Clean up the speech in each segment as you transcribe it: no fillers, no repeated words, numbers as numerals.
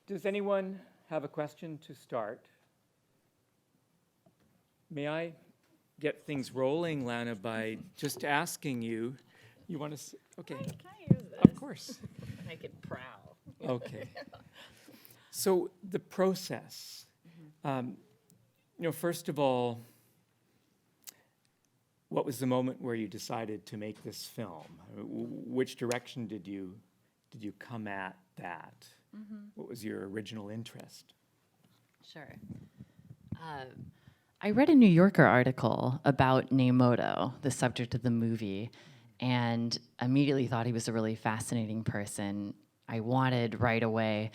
Does anyone have a question to start? May I get things rolling, Lana, by just asking you, you want to, okay. Can I use this? Of course. Make it prowl. Okay. So the process, first of all, what was the moment where you decided to make this film? Which direction did you come at that? What was your original interest? Sure. I read a New Yorker article about Nemoto, the subject of the movie, and immediately thought he was a really fascinating person. I wanted right away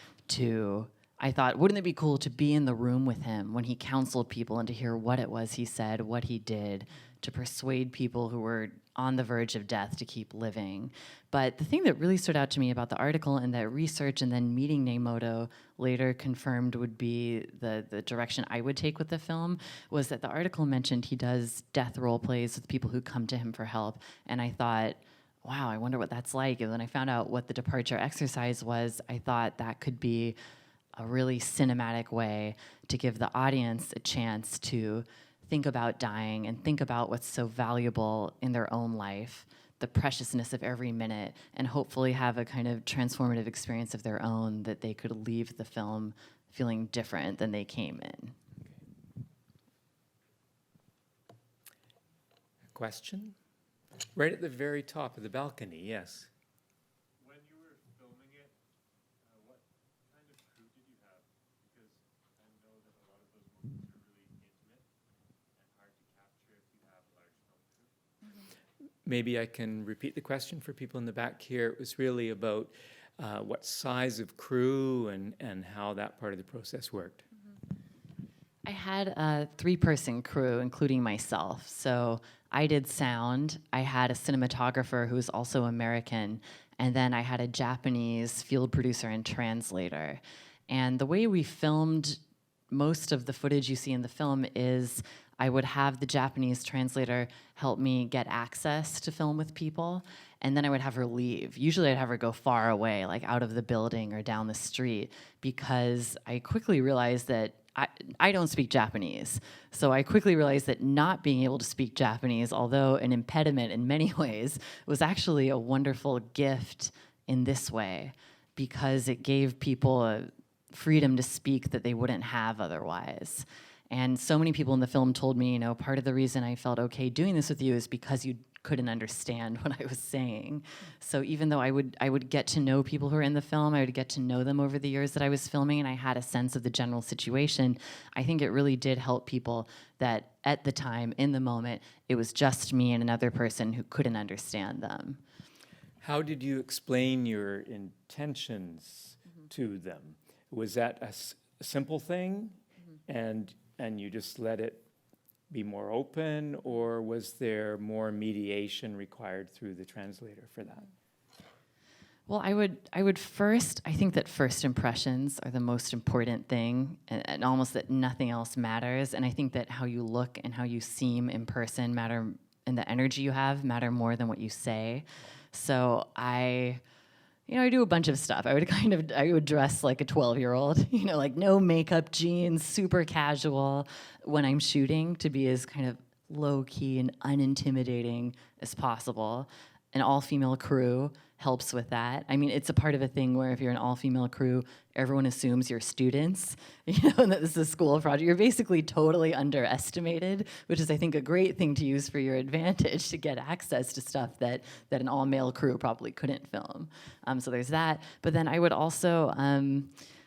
I thought, wouldn't it be cool to be in the room with him when he counseled people and to hear what it was he said, what he did, to persuade people who were on the verge of death to keep living. But the thing that really stood out to me about the article and that research and then meeting Nemoto later confirmed would be the direction I would take with the film was that the article mentioned he does death role plays with people who come to him for help. And I thought, wow, I wonder what that's like. And when I found out what the departure exercise was, I thought that could be a really cinematic way to give the audience a chance to think about dying and think about what's so valuable in their own life, the preciousness of every minute, and hopefully have a kind of transformative experience of their own that they could leave the film feeling different than they came in. Question? Right at the very top of the balcony, yes. When you were filming it, what kind of crew did you have? Because I know that a lot of those moments are really intimate and hard to capture if you have a large film crew. Maybe I can repeat the question for people in the back here. It was really about what size of crew and how that part of the process worked. I had a 3-person crew, including myself. So I did sound. I had a cinematographer who was also American. And then I had a Japanese field producer and translator. And the way we filmed most of the footage you see in the film is I would have the Japanese translator help me get access to film with people, and then I would have her leave. Usually I'd have her go far away, like out of the building or down the street, because I quickly realized that I don't speak Japanese. So I quickly realized that not being able to speak Japanese, although an impediment in many ways, was actually a wonderful gift in this way, because it gave people a freedom to speak that they wouldn't have otherwise. And so many people in the film told me, part of the reason I felt okay doing this with you is because you couldn't understand what I was saying. So even though I would get to know people who were in the film, I would get to know them over the years that I was filming, and I had a sense of the general situation, I think it really did help people that at the time, in the moment, it was just me and another person who couldn't understand them. How did you explain your intentions to them? Was that a simple thing, and you just let it be more open, or was there more mediation required through the translator for that? Well, I would first, I think that first impressions are the most important thing, and almost that nothing else matters. And I think that how you look and how you seem in person matter, and the energy you have matter more than what you say. So I do a bunch of stuff. I would dress like a 12-year-old, like no makeup, jeans, super casual when I'm shooting, to be as kind of low-key and unintimidating as possible. An all-female crew helps with that. I mean, it's a part of a thing where if you're an all-female crew, everyone assumes you're students, and that this is a school project. You're basically totally underestimated, which is, I think, a great thing to use for your advantage to get access to stuff that an all-male crew probably couldn't film. So there's that. But then I would also,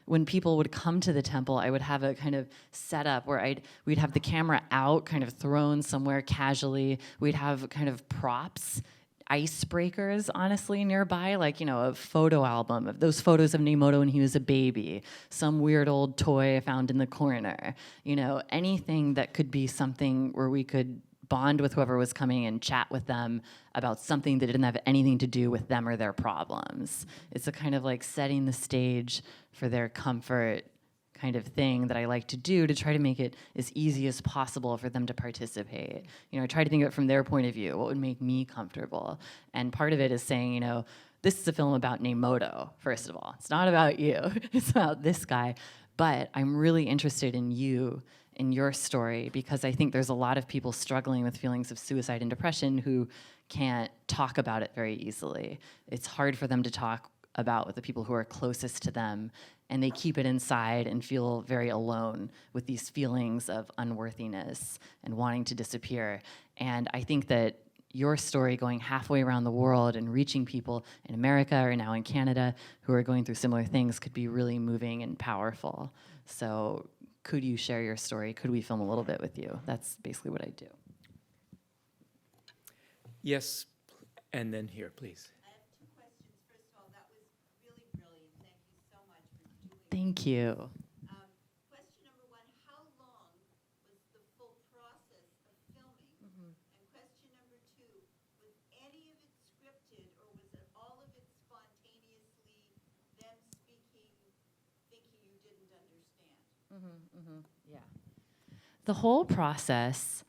when people would come to the temple, I would have a kind of setup where we'd have the camera out, kind of thrown somewhere casually. We'd have kind of props, icebreakers, honestly, nearby, like, a photo album of those photos of Nemoto when he was a baby, some weird old toy I found in the corner, anything that could be something where we could bond with whoever was coming and chat with them about something that didn't have anything to do with them or their problems. It's a kind of like setting the stage for their comfort kind of thing that I like to do to try to make it as easy as possible for them to participate. I try to think of it from their point of view, what would make me comfortable. And part of it is saying, this is a film about Nemoto, first of all. It's not about you. It's about this guy. But I'm really interested in you, in your story, because I think there's a lot of people struggling with feelings of suicide and depression who can't talk about it very easily. It's hard for them to talk about with the people who are closest to them, and they keep it inside and feel very alone with these feelings of unworthiness and wanting to disappear. And I think that your story going halfway around the world and reaching people in America or now in Canada who are going through similar things could be really moving and powerful. So could you share your story? Could we film a little bit with you? That's basically what I do. Yes, and then here, please. I have two questions. First of all, that was really brilliant. Thank you so much for doing that. Thank you. Question number one, how long was the full process of filming? And question number two, was any of it scripted or was it all of it spontaneously them speaking, thinking you didn't understand? Yeah. The whole process,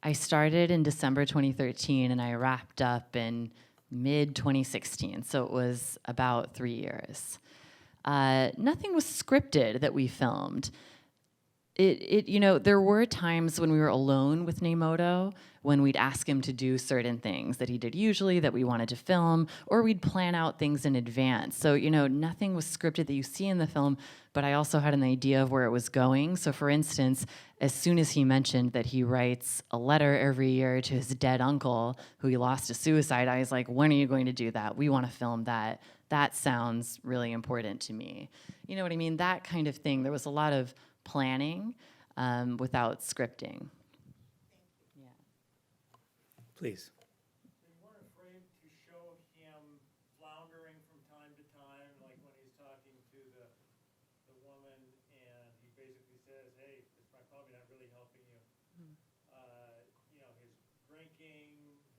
I started in December 2013 and I wrapped up in mid 2016. So it was about 3 years. Nothing was scripted that we filmed. There were times when we were alone with Nemoto, when we'd ask him to do certain things that he did usually that we wanted to film, or we'd plan out things in advance. So, nothing was scripted that you see in the film, but I also had an idea of where it was going. So for instance, as soon as he mentioned that he writes a letter every year to his dead uncle who he lost to suicide, I was like, when are you going to do that? We want to film that. That sounds really important to me. You know what I mean? That kind of thing. There was a lot of planning without scripting. Yeah. Please. They weren't afraid to show him floundering from time to time, like when he's talking to the woman and he basically says, hey, it's probably not really helping you. His drinking,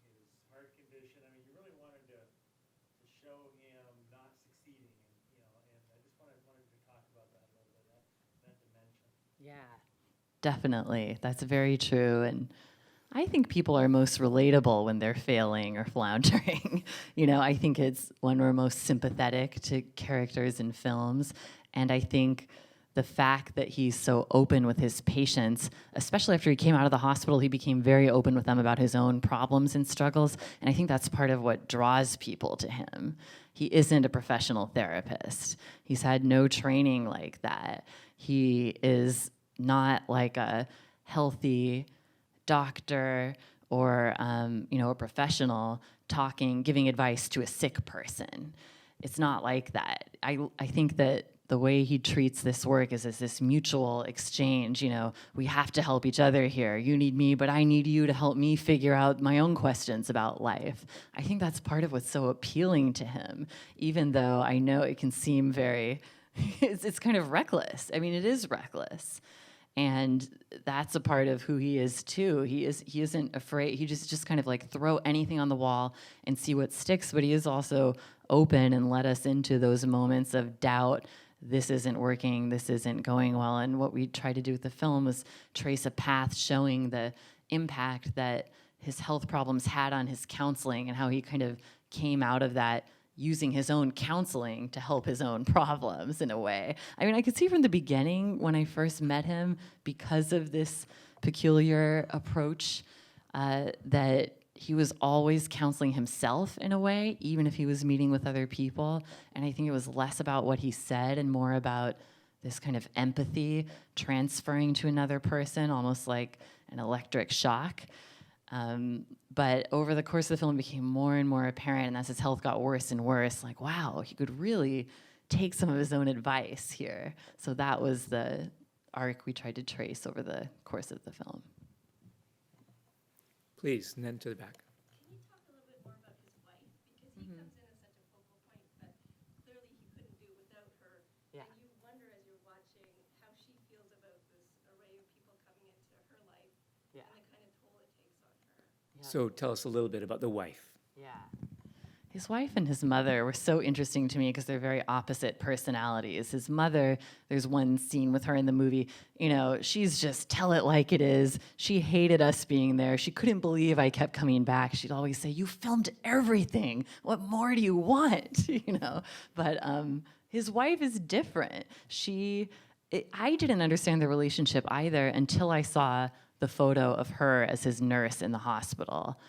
his heart condition, I mean, you really wanted to show him not succeeding, and I just wanted to talk about that a little bit, that dimension. Yeah, definitely. That's very true. And I think people are most relatable when they're failing or floundering. I think it's when we're most sympathetic to characters in films. And I think the fact that he's so open with his patients, especially after he came out of the hospital, he became very open with them about his own problems and struggles. And I think that's part of what draws people to him. He isn't a professional therapist. He's had no training like that. He is not like a healthy doctor or a professional giving advice to a sick person. It's not like that. I think that the way he treats this work is as this mutual exchange. We have to help each other here. You need me, but I need you to help me figure out my own questions about life. I think that's part of what's so appealing to him, even though I know it can seem very, it's kind of reckless. I mean, it is reckless. And that's a part of who he is too. He isn't afraid. He just kind of like throw anything on the wall and see what sticks, but he is also open and let us into those moments of doubt. This isn't working, this isn't going well. And what we tried to do with the film was trace a path showing the impact that his health problems had on his counseling and how he kind of came out of that using his own counseling to help his own problems in a way. I mean, I could see from the beginning when I first met him, because of this peculiar approach, that he was always counseling himself in a way, even if he was meeting with other people. And I think it was less about what he said and more about this kind of empathy transferring to another person, almost like an electric shock. But over the course of the film, it became more and more apparent, and as his health got worse and worse, like, wow, he could really take some of his own advice here. So that was the arc we tried to trace over the course of the film. Please, and then to the back. Can you talk a little bit more about his wife? Because he comes in as such a focal point, but clearly he couldn't do without her. Yeah. And you wonder as you're watching how she feels about this array of people coming into her life and the kind of toll it takes on her. So tell us a little bit about the wife. Yeah. His wife and his mother were so interesting to me because they're very opposite personalities. His mother, there's one scene with her in the movie, you know, she's just tell it like it is. She hated us being there. She couldn't believe I kept coming back. She'd always say, "You filmed everything. What more do you want?" You know, but his wife is different. I didn't understand the relationship either until I saw the photo of her as his nurse in the hospital.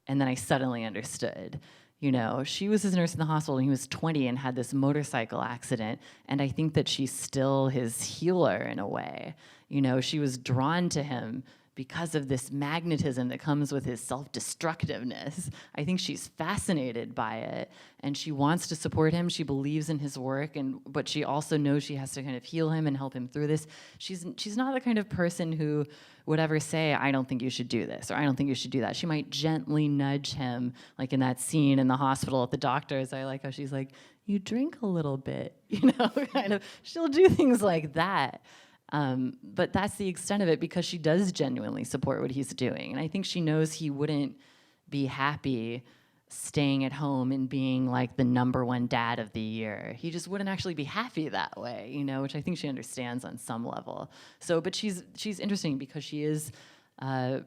And then I suddenly understood. You know, she was his nurse in the hospital when he was 20 and had this motorcycle accident. And I think that she's still his healer in a way. You know, she was drawn to him because of this magnetism that comes with his self-destructiveness. I think she's fascinated by it, and she wants to support him. She believes in his work, but she also knows she has to kind of heal him and help him through this. She's not the kind of person who would ever say, "I don't think you should do this," or "I don't think you should do that." She might gently nudge him, like in that scene in the hospital at the doctor's. I like how she's like, "You drink a little bit," you know, kind of. She'll do things like that. But that's the extent of it because she does genuinely support what he's doing. And I think she knows he wouldn't be happy staying at home and being like the #1 dad of the year. He just wouldn't actually be happy that way, you know, which I think she understands on some level. So, but she's interesting because she is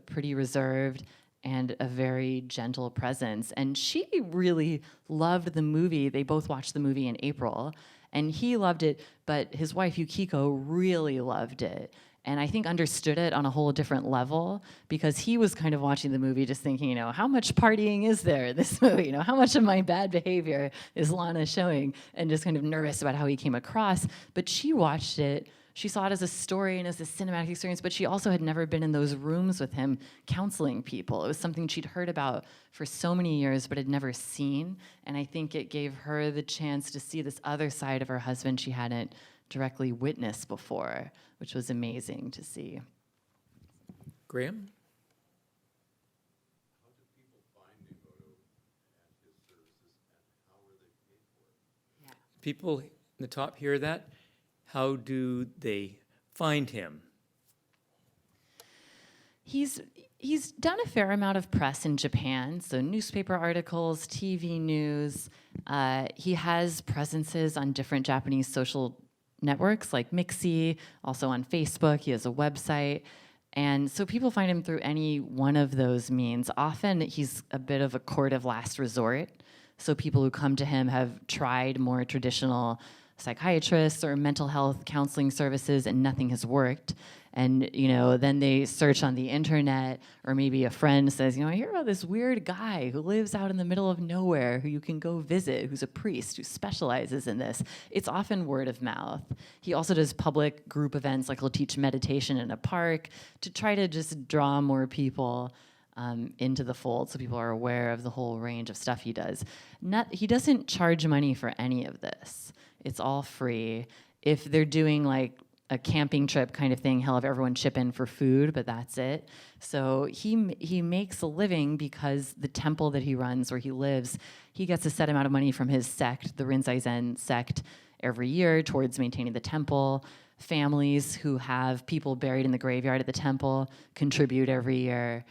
pretty reserved and a very gentle presence. And she really loved the movie. They both watched the movie in April. And he loved it, but his wife, Yukiko, really loved it. And I think understood it on a whole different level because he was kind of watching the movie just thinking, you know, how much partying is there in this movie? You know, how much of my bad behavior is Lana showing? And just kind of nervous about how he came across. But she watched it. She saw it as a story and as a cinematic experience, but she also had never been in those rooms with him counseling people. It was something she'd heard about for so many years, but had never seen. And I think it gave her the chance to see this other side of her husband she hadn't directly witnessed before, which was amazing to see. Graham? How did people find Devoto and his services, and how were they paid for it? People in the top hear that? How do they find him? He's done a fair amount of press in Japan, so newspaper articles, TV news. He has presences on different Japanese social networks like Mixi, also on Facebook. He has a website. And so people find him through any one of those means. Often he's a bit of a court of last resort. So people who come to him have tried more traditional psychiatrists or mental health counseling services and nothing has worked. And, you know, then they search on the internet, or maybe a friend says, you know, I hear about this weird guy who lives out in the middle of nowhere who you can go visit, who's a priest who specializes in this. It's often word of mouth. He also does public group events, like he'll teach meditation in a park to try to just draw more people into the fold so people are aware of the whole range of stuff he does. He doesn't charge money for any of this. It's all free. If they're doing like a camping trip kind of thing, he'll have everyone chip in for food, but that's it. So he makes a living because the temple that he runs where he lives, he gets a set amount of money from his sect, the Rinzai Zen sect, every year towards maintaining the temple. Families who have people buried in the graveyard at the temple contribute every year.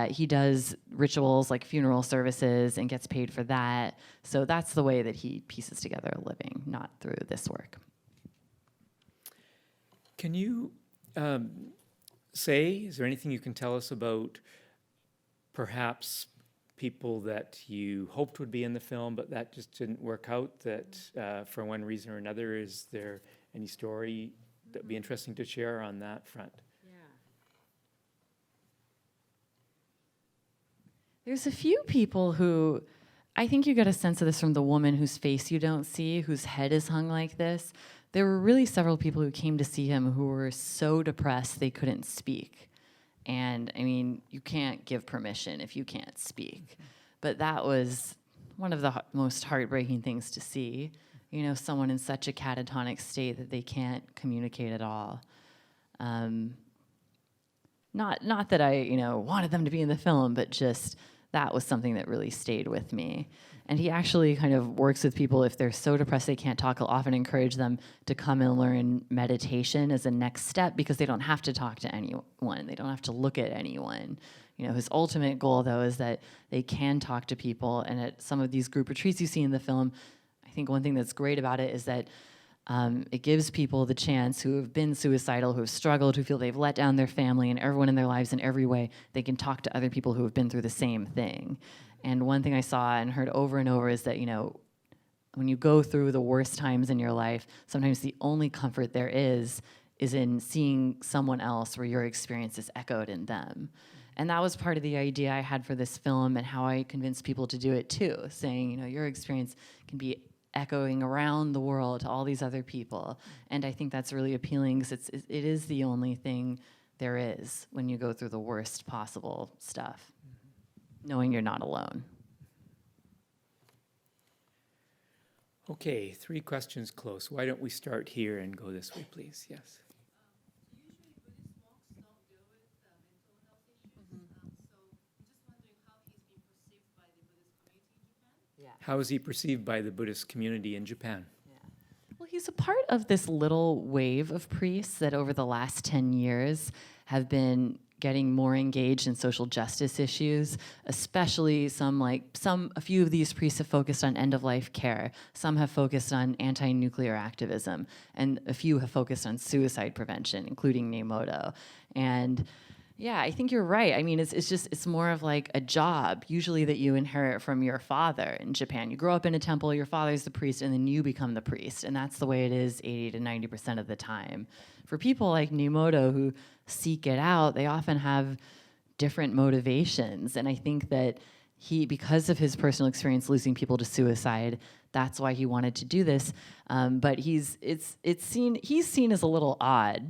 He does rituals like funeral services and gets paid for that. So that's the way that he pieces together a living, not through this work. Can you is there anything you can tell us about perhaps people that you hoped would be in the film, but that just didn't work out, that for one reason or another? Is there any story that would be interesting to share on that front? There's a few people who, I think you get a sense of this from the woman whose face you don't see, whose head is hung like this. There were really several people who came to see him who were so depressed they couldn't speak. And I mean, you can't give permission if you can't speak. But that was one of the most heartbreaking things to see. You know, someone in such a catatonic state that they can't communicate at all. Not that I, you know, wanted them to be in the film, but just that was something that really stayed with me. And he actually kind of works with people if they're so depressed they can't talk. He'll often encourage them to come and learn meditation as a next step because they don't have to talk to anyone. They don't have to look at anyone. his ultimate goal, though, is that they can talk to people. And at some of these group retreats you see in the film, I think one thing that's great about it is that it gives people the chance who have been suicidal, who have struggled, who feel they've let down their family and everyone in their lives in every way. They can talk to other people who have been through the same thing. And one thing I saw and heard over and over is that, when you go through the worst times in your life, sometimes the only comfort there is in seeing someone else where your experience is echoed in them. And that was part of the idea I had for this film and how I convinced people to do it too, saying, your experience can be echoing around the world to all these other people. And I think that's really appealing because it is the only thing there is when you go through the worst possible stuff, knowing you're not alone. Okay, 3 questions close. Why don't we start here and go this way, please? Yes. Usually Buddhist monks don't deal with mental health issues. So I'm just wondering how he's been perceived by the Buddhist community in Japan. How is he perceived by the Buddhist community in Japan? Well, he's a part of this little wave of priests that over the last 10 years have been getting more engaged in social justice issues, especially a few of these priests have focused on end-of-life care. Some have focused on anti-nuclear activism, and a few have focused on suicide prevention, including Neimoto. And yeah, I think you're right. I mean, it's more of like a job, usually that you inherit from your father in Japan. You grow up in a temple, your father's the priest, and then you become the priest. And that's the way it is 80 to 90% of the time. For people like Neimoto who seek it out, they often have different motivations. And I think that because of his personal experience losing people to suicide, that's why he wanted to do this. But he's seen as a little odd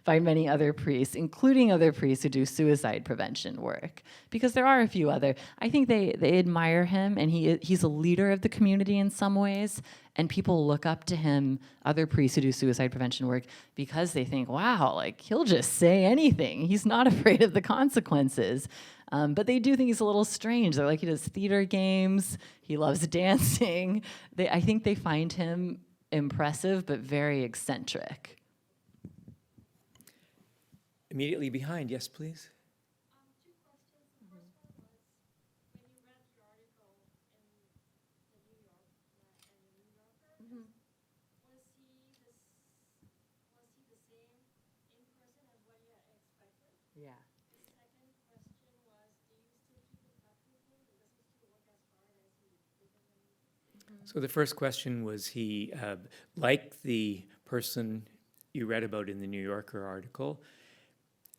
by many other priests, including other priests who do suicide prevention work. Because there are a few other. I think they admire him, and he's a leader of the community in some ways. And people look up to him, other priests who do suicide prevention work, because they think, wow, he'll just say anything. He's not afraid of the consequences. But they do think he's a little strange. They're he does theater games. He loves dancing. I think they find him impressive, but very eccentric. Immediately behind, yes, please. 2 questions. The first one was, when you read the article in the New Yorker, was he the same in person as what you had expected? Yeah. The second question was, do you still keep in touch with him? Does he still work as hard as he did in the movie? So the first question was he like the person you read about in the New Yorker article?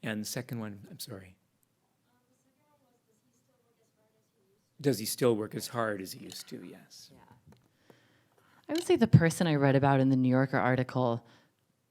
And the second one, I'm sorry. The second one was, does he still work as hard as he used to? Does he still work as hard as he used to? Yes. I would say the person I read about in the New Yorker article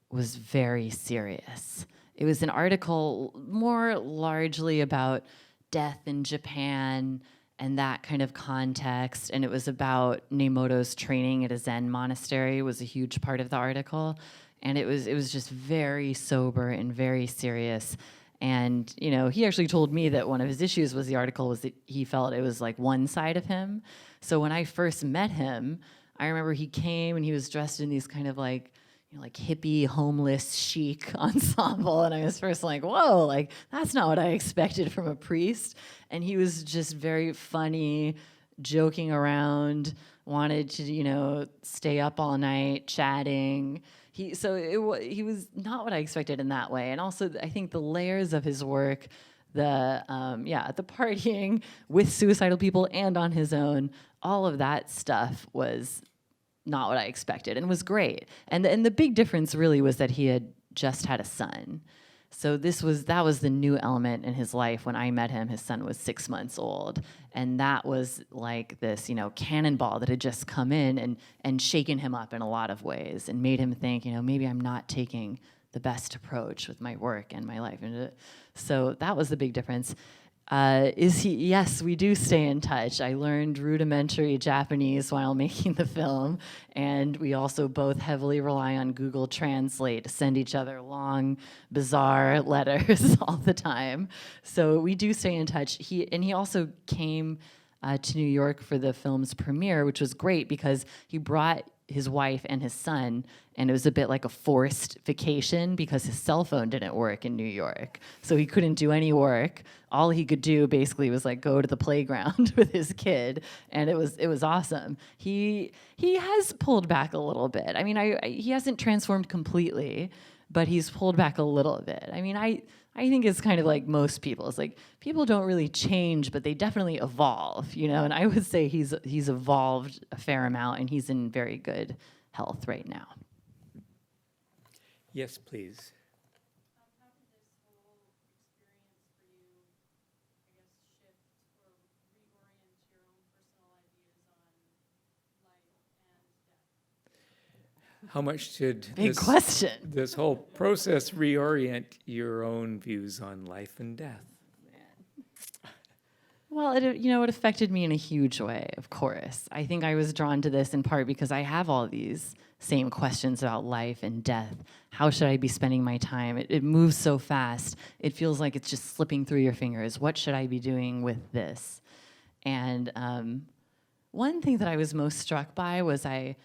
was very serious. It was an article more largely about death in Japan and that kind of context, and it was about Neimoto's training at a Zen monastery was a huge part of the article, and it was just very sober and very serious. And he actually told me that one of his issues was the article was that he felt it was one side of him. So when I first met him, I remember he came and he was dressed in these kind of hippie, homeless, chic ensemble. And I was first whoa, that's not what I expected from a priest. And he was just very funny, joking around, wanted to, stay up all night, chatting. He was not what I expected in that way. And also, I think the layers of his work, the partying with suicidal people and on his own, all of that stuff was not what I expected and was great. And the big difference really was that he had just had a son. So that was the new element in his life. When I met him, his son was 6 months old. And that was like this, cannonball that had just come in and shaken him up in a lot of ways and made him think, maybe I'm not taking the best approach with my work and my life. And so that was the big difference. Yes, we do stay in touch. I learned rudimentary Japanese while making the film, and we also both heavily rely on Google Translate to send each other long, bizarre letters all the time. So we do stay in touch. He also came to New York for the film's premiere, which was great because he brought his wife and his son, and it was a bit like a forced vacation because his cell phone didn't work in New York. So he couldn't do any work. All he could do basically was like go to the playground with his kid, and it was awesome. He has pulled back a little bit. I mean, he hasn't transformed completely, but he's pulled back a little bit. I mean, I think it's kind of like most people. It's like people don't really change, but they definitely evolve, you know? And I would say he's evolved a fair amount, and he's in very good health right now. Yes, please. How did this whole experience for you, I guess, shift or reorient your own personal ideas on life and death? How much did Big question. this whole process reorient your own views on life and death? Well, it affected me in a huge way, of course. I think I was drawn to this in part because I have all these same questions about life and death. How should I be spending my time? It moves so fast. It feels like it's just slipping through your fingers. What should I be doing with this? And one thing that I was most struck by was I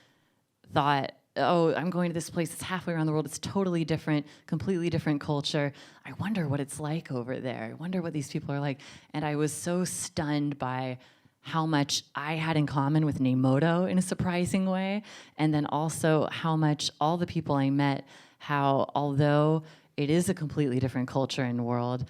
thought, oh, I'm going to this place that's halfway around the world. It's totally different, completely different culture. I wonder what it's like over there. I wonder what these people are like. And I was so stunned by how much I had in common with Nemoto in a surprising way. And then also how much all the people I met, how although it is a completely different culture and world,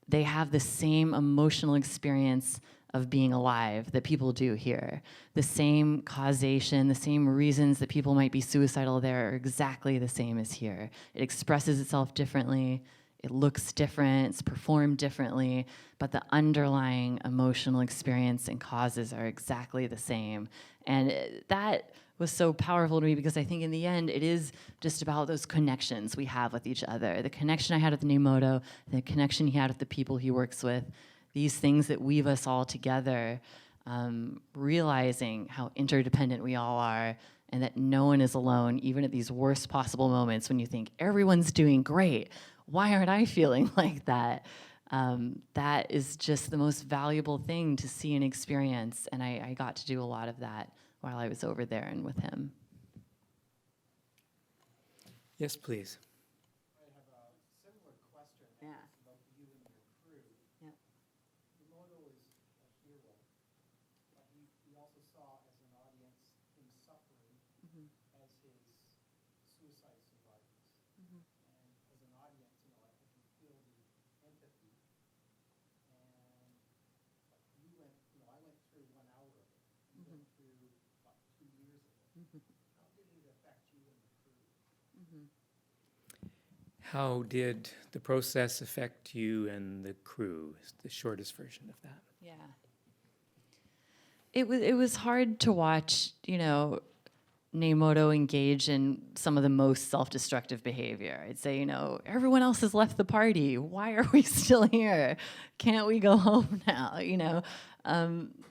they have the same emotional experience of being alive that people do here. The same causation, the same reasons that people might be suicidal there are exactly the same as here. It expresses itself differently, it looks different, it's performed differently, but the underlying emotional experience and causes are exactly the same. And that was so powerful to me because I think in the end, it is just about those connections we have with each other. The connection I had with Nemoto, the connection he had with the people he works with, these things that weave us all together, realizing how interdependent we all are and that no one is alone, even at these worst possible moments when you think everyone's doing great. Why aren't I feeling like that? That is just the most valuable thing to see and experience, and I got to do a lot of that while I was over there and with him. Yes, please. I have a similar question. Yeah. It's about you and your crew. Yep. Nemoto is a hero, but he also saw as an audience him suffering as his suicide survivors. And as an audience, I can feel the empathy. And you went, I went through 1 hour of it. You went through about 2 years of it. How did it affect you and the crew? How did the process affect you and the crew? Is the shortest version of that. Yeah. It was hard to watch, Nemoto engage in some of the most self-destructive behavior. I'd say, everyone else has left the party. Why are we still here? Can't we go home now?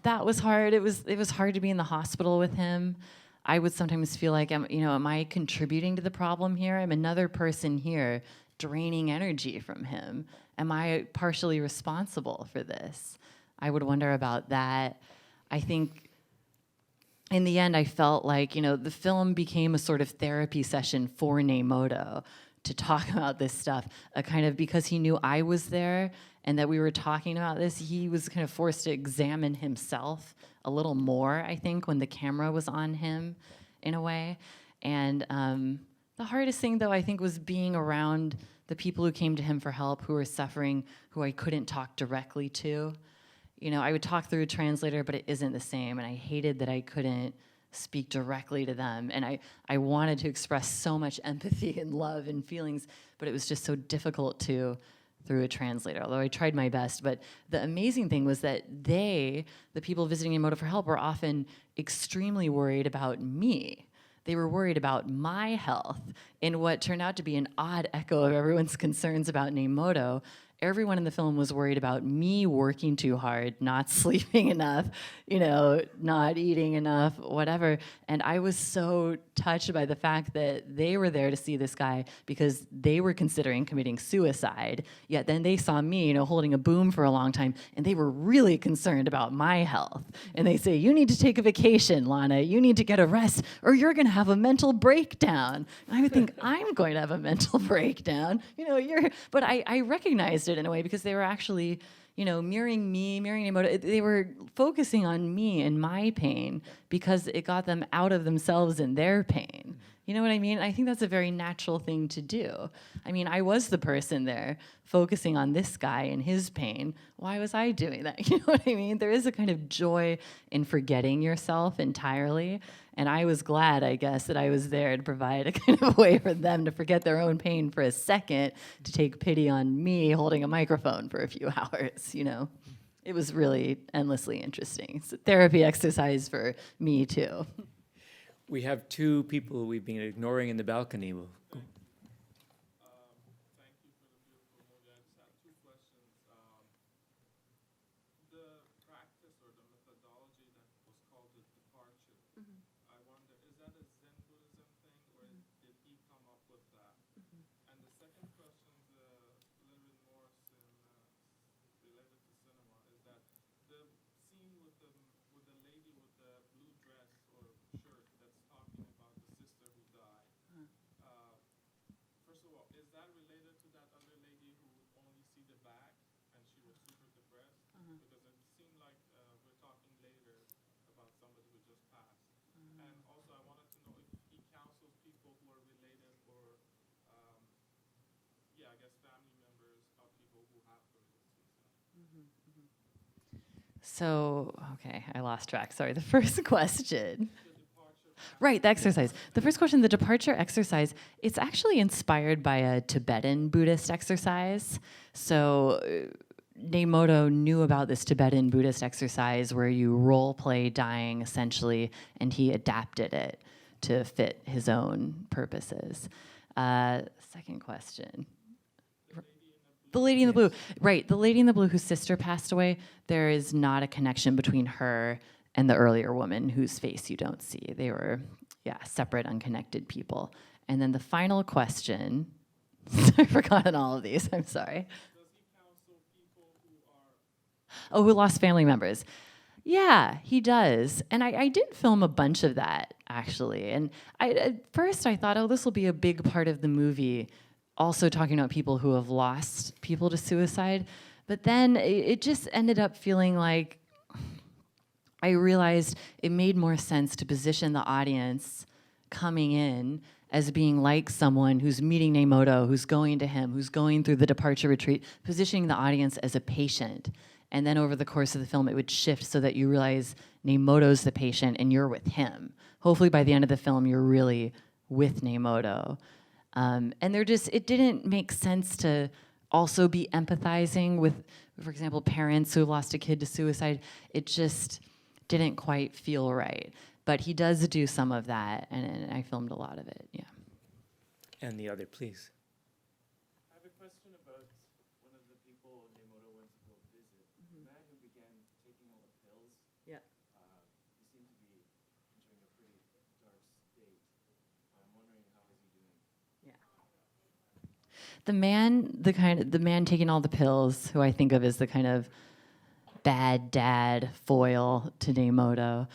That was hard. It was hard to be in the hospital with him. I would sometimes feel like, am I contributing to the problem here? I'm another person here draining energy from him. Am I partially responsible for this? I would wonder about that. I think in the end, I felt like, the film became a sort of therapy session for Nemoto to talk about this stuff, because he knew I was there and that we were talking about this, he was kind of forced to examine himself a little more, I think, when the camera was on him, in a way. And the hardest thing, though, I think, was being around the people who came to him for help, who were suffering, who I couldn't talk directly to. I would talk through a translator, but it isn't the same, and I hated that I couldn't speak directly to them. And I wanted to express so much empathy and love and feelings, but it was just so difficult to through a translator, although I tried my best. But the amazing thing was that the people visiting Nemoto for help, were often extremely worried about me. They were worried about my health in what turned out to be an odd echo of everyone's concerns about Nemoto. everyone in the film was worried about me working too hard, not sleeping enough, not eating enough, whatever. And I was so touched by the fact that they were there to see this guy because they were considering committing suicide. Yet then they saw me, holding a boom for a long time, and they were really concerned about my health. And they say, you need to take a vacation, Lana. You need to get a rest, or you're going to have a mental breakdown. And I would think, I'm going to have a mental breakdown. But I recognized it in a way because they were actually, mirroring me, mirroring Nemoto. They were focusing on me and my pain because it got them out of themselves and their pain. You know what I mean? I think that's a very natural thing to do. I mean, I was the person there focusing on this guy and his pain. Why was I doing that? You know what I mean? There is a kind of joy in forgetting yourself entirely. And I was glad, I guess, that I was there to provide a kind of way for them to forget their own pain for a second, to take pity on me holding a microphone for a few hours, It was really endlessly interesting. It's a therapy exercise for me, too. We have two people we've been ignoring in the balcony. We'll go. Thank you for the beautiful movie. I just have two questions. The practice or the methodology that was called the departure, I wonder, is that a Zen Buddhism thing, or did he come up with that? And the second question is a little bit more related to cinema, is that the scene with the lady with the blue dress or shirt that's talking about the sister who died. First of all, is that related to that other lady who would only see the back and she was super depressed? Because it seemed like we're talking later about somebody who just passed. And also, I wanted to know if he counsels people who are related or, I guess family members of people who have committed suicide. So, okay, I lost track. Sorry, the first question. Right, the exercise. The first question, the departure exercise, it's actually inspired by a Tibetan Buddhist exercise. So Nemoto knew about this Tibetan Buddhist exercise where you role play dying, essentially, and he adapted it to fit his own purposes. Second question. The lady in the blue. Right, the lady in the blue whose sister passed away, there is not a connection between her and the earlier woman whose face you don't see. They were, separate, unconnected people. And then the final question, I've forgotten all of these, I'm sorry. Does he counsel people who are... Who lost family members. Yeah, he does. And I did film a bunch of that, actually. And at first I thought, this will be a big part of the movie, also talking about people who have lost people to suicide. But then it just ended up feeling like I realized it made more sense to position the audience coming in as being like someone who's meeting Nemoto, who's going to him, who's going through the departure retreat, positioning the audience as a patient. And then over the course of the film, it would shift so that you realize Nemoto's the patient and you're with him. Hopefully by the end of the film, you're really with Nemoto. And it didn't make sense to also be empathizing with, for example, parents who lost a kid to suicide. It just didn't quite feel right. But he does do some of that, and I filmed a lot of it, yeah. And the other, please. I have a question about one of the people Nemoto went to go visit. The man who began taking all the pills. Yeah. He seemed to be entering a pretty dark state. I'm wondering how is he doing? Yeah. The man taking all the pills, who I think of as the kind of bad dad foil to Nemoto,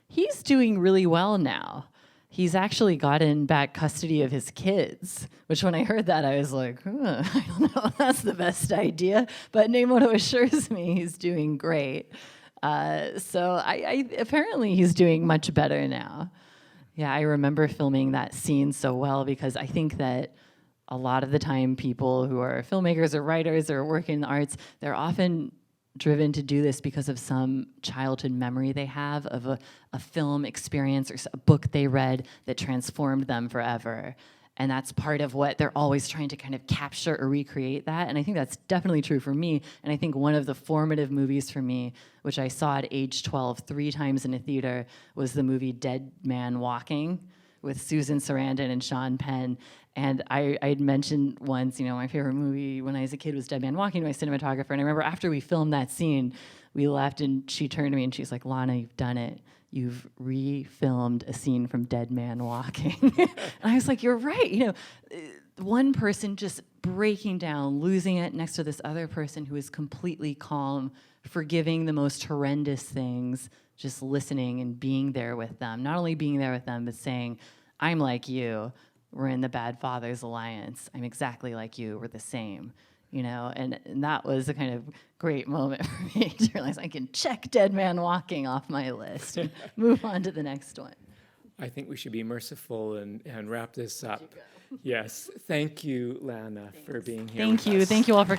he's doing really well now. He's actually gotten back custody of his kids, which when I heard that, I was like, I don't know if that's the best idea. But Nemoto assures me he's doing great. So apparently he's doing much better now. Yeah, I remember filming that scene so well because I think that a lot of the time people who are filmmakers or writers or work in the arts, they're often driven to do this because of some childhood memory they have of a film experience or a book they read that transformed them forever. And that's part of what they're always trying to kind of capture or recreate that. And I think that's definitely true for me. And I think one of the formative movies for me, which I saw at age 12 3 times in a theater, was the movie Dead Man Walking with Susan Sarandon and Sean Penn. And I'd mentioned once, my favorite movie when I was a kid was Dead Man Walking to my cinematographer. And I remember after we filmed that scene, we left and she turned to me and she's like, Lana, you've done it. You've refilmed a scene from Dead Man Walking. And I was like, you're right. One person just breaking down, losing it next to this other person who is completely calm, forgiving the most horrendous things, just listening and being there with them. Not only being there with them, but saying, I'm like you. We're in the Bad Fathers Alliance. I'm exactly like you. We're the same. And that was a kind of great moment for me to realize I can check Dead Man Walking off my list and move on to the next one. I think we should be merciful and wrap this up. Yes. Thank you, Lana, for being here. Thank you. Thank you all for